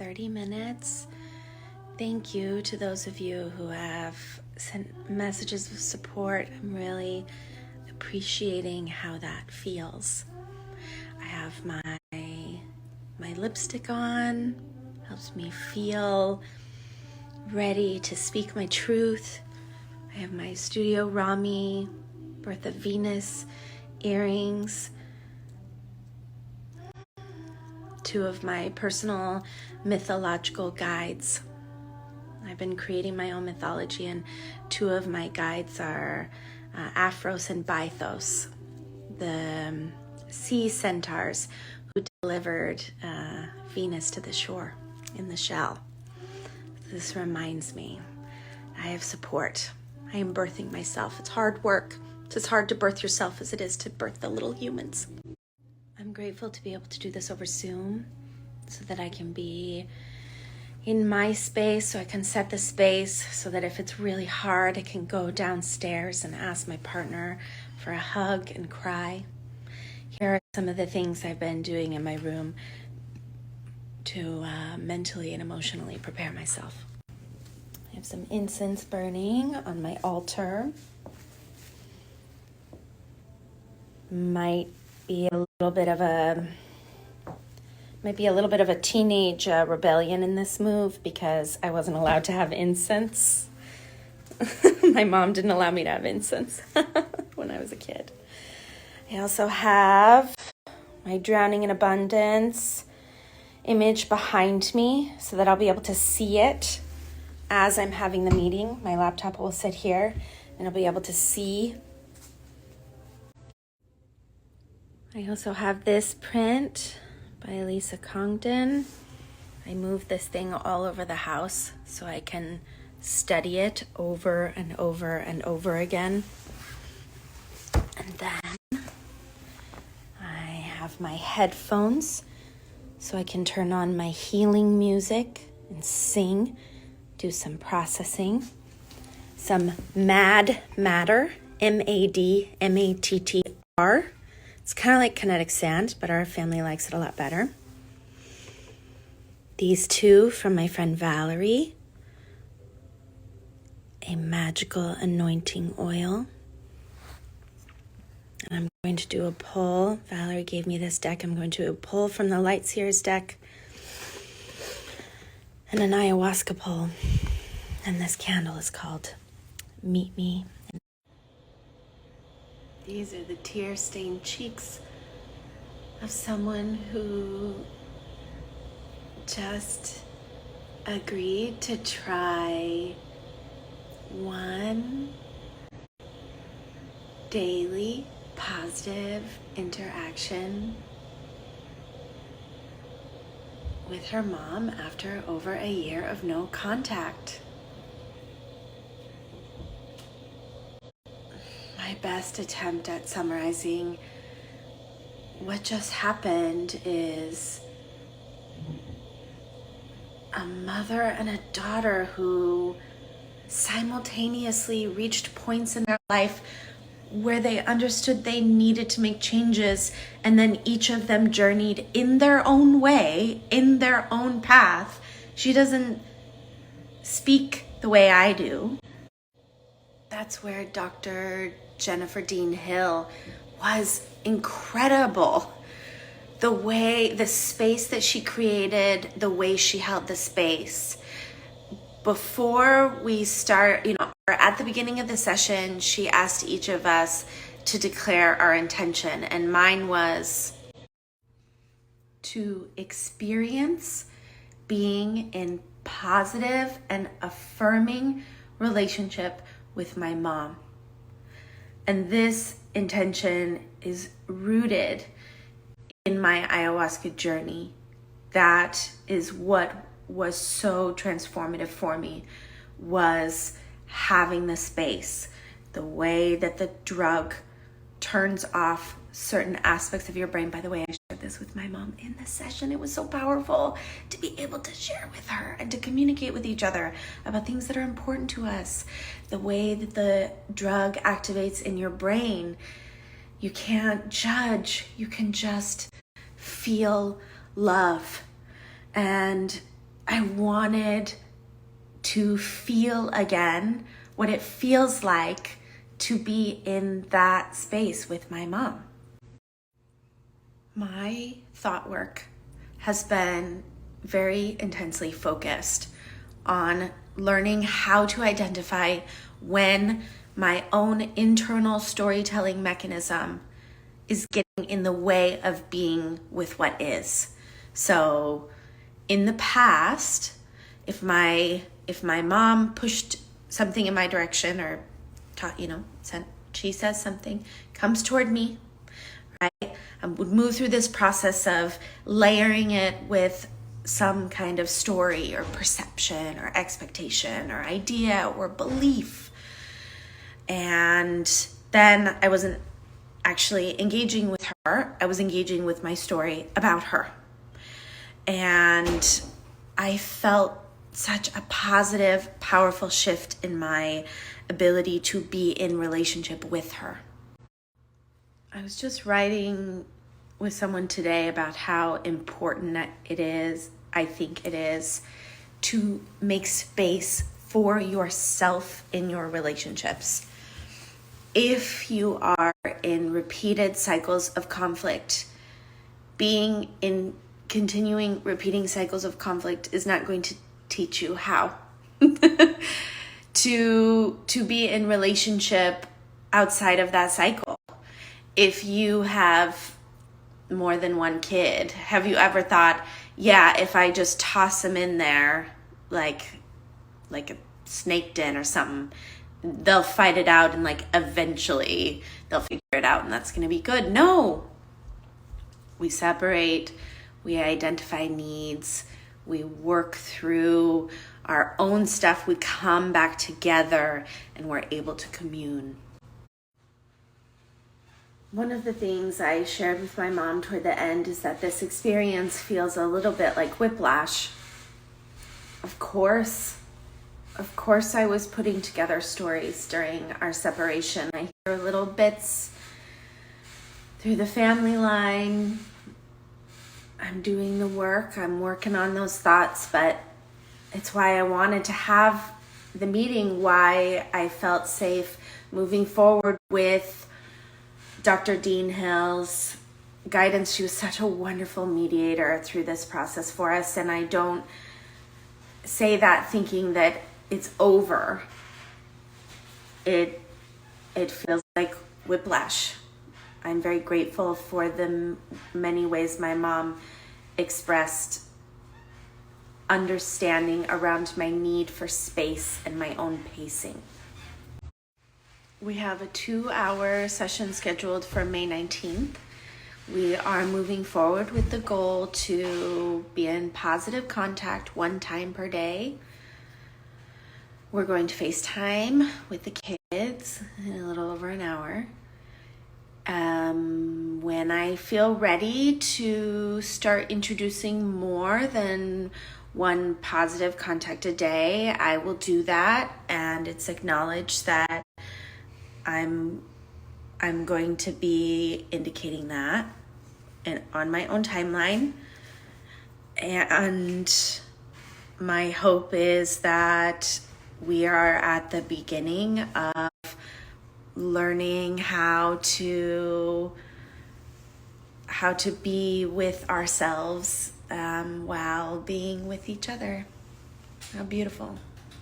30 minutes. Thank you to those of you who have sent messages of support. I'm really appreciating how that feels. I have my lipstick on, helps me feel ready to speak my truth. I have my Studio Rami Birth of Venus earrings, two of my personal mythological guides. I've been creating my own mythology, and two of my guides are Aphros and Bythos, the sea centaurs who delivered Venus to the shore in the shell. This reminds me, I have support. I am birthing myself. It's hard work. It's as hard to birth yourself as it is to birth the little humans. I'm grateful to be able to do this over Zoom so that I can be in my space, so I can set the space so that if it's really hard, I can go downstairs and ask my partner for a hug and cry. Here are some of the things I've been doing in my room to mentally and emotionally prepare myself. I have some incense burning on my altar. Might be a little bit of a teenage rebellion in this move because I wasn't allowed to have incense. My mom didn't allow me to have incense when I was a kid. I also have my Drowning in Abundance image behind me so that I'll be able to see it as I'm having the meeting. My laptop will sit here and I'll be able to see. I also have this print by Lisa Congdon. I moved this thing all over the house so I can study it over and over and over again. And then I have my headphones so I can turn on my healing music and sing, do some processing. Some Mad Matter, MADMATTR. It's kind of like kinetic sand, but our family likes it a lot better. These two from my friend Valerie. A magical anointing oil. And I'm going to do a pull. Valerie gave me this deck. I'm going to do a pull from the Light Seers deck. And an ayahuasca pull. And this candle is called Meet Me. These are the tear-stained cheeks of someone who just agreed to try one daily positive interaction with her mom after over a year of no contact. My best attempt at summarizing what just happened is a mother and a daughter who simultaneously reached points in their life where they understood they needed to make changes, and then each of them journeyed in their own way, in their own path. She doesn't speak the way I do. That's where Dr. Jennifer Dean Hill was incredible. The space that she created, the way she held the space. Before we start, or at the beginning of the session, she asked each of us to declare our intention, and mine was to experience being in positive and affirming relationship with my mom. And this intention is rooted in my ayahuasca journey. That is what was so transformative for me, was having the space, the way that the drug turns off certain aspects of your brain. By the way, I shared this with my mom in the session. It was so powerful to be able to share with her and to communicate with each other about things that are important to us. The way that the drug activates in your brain, you can't judge, you can just feel love. And I wanted to feel again what it feels like to be in that space with my mom. My thought work has been very intensely focused on learning how to identify when my own internal storytelling mechanism is getting in the way of being with what is. So in the past, if my mom pushed something in my direction or she says something, comes toward me, right? I would move through this process of layering it with some kind of story or perception or expectation or idea or belief. And then I wasn't actually engaging with her. I was engaging with my story about her. And I felt such a positive, powerful shift in my ability to be in relationship with her. I was just writing with someone today about how important it is, I think it is, to make space for yourself in your relationships. If you are in repeated cycles of conflict, being in continuing repeating cycles of conflict is not going to teach you how to be in relationship outside of that cycle. If you have more than one kid, have you ever thought, yeah, if I just toss them in there like a snake den or something, they'll fight it out and like eventually they'll figure it out and that's going to be good? No. We separate, we identify needs, we work through our own stuff, we come back together and we're able to commune. One of the things I shared with my mom toward the end is that this experience feels a little bit like whiplash. Of course I was putting together stories during our separation. I hear little bits through the family line. I'm doing the work, I'm working on those thoughts, but it's why I wanted to have the meeting, why I felt safe moving forward with Dr. Dean Hill's guidance. She was such a wonderful mediator through this process for us, and I don't say that thinking that it's over. It feels like whiplash. I'm very grateful for the many ways my mom expressed understanding around my need for space and my own pacing. We have a 2-hour session scheduled for May 19th. We are moving forward with the goal to be in positive contact 1 time per day. We're going to FaceTime with the kids in a little over an hour. When I feel ready to start introducing more than 1 positive contact a day, I will do that, and it's acknowledged that I'm going to be indicating that on my own timeline. And my hope is that we are at the beginning of learning how to be with ourselves while being with each other. How beautiful.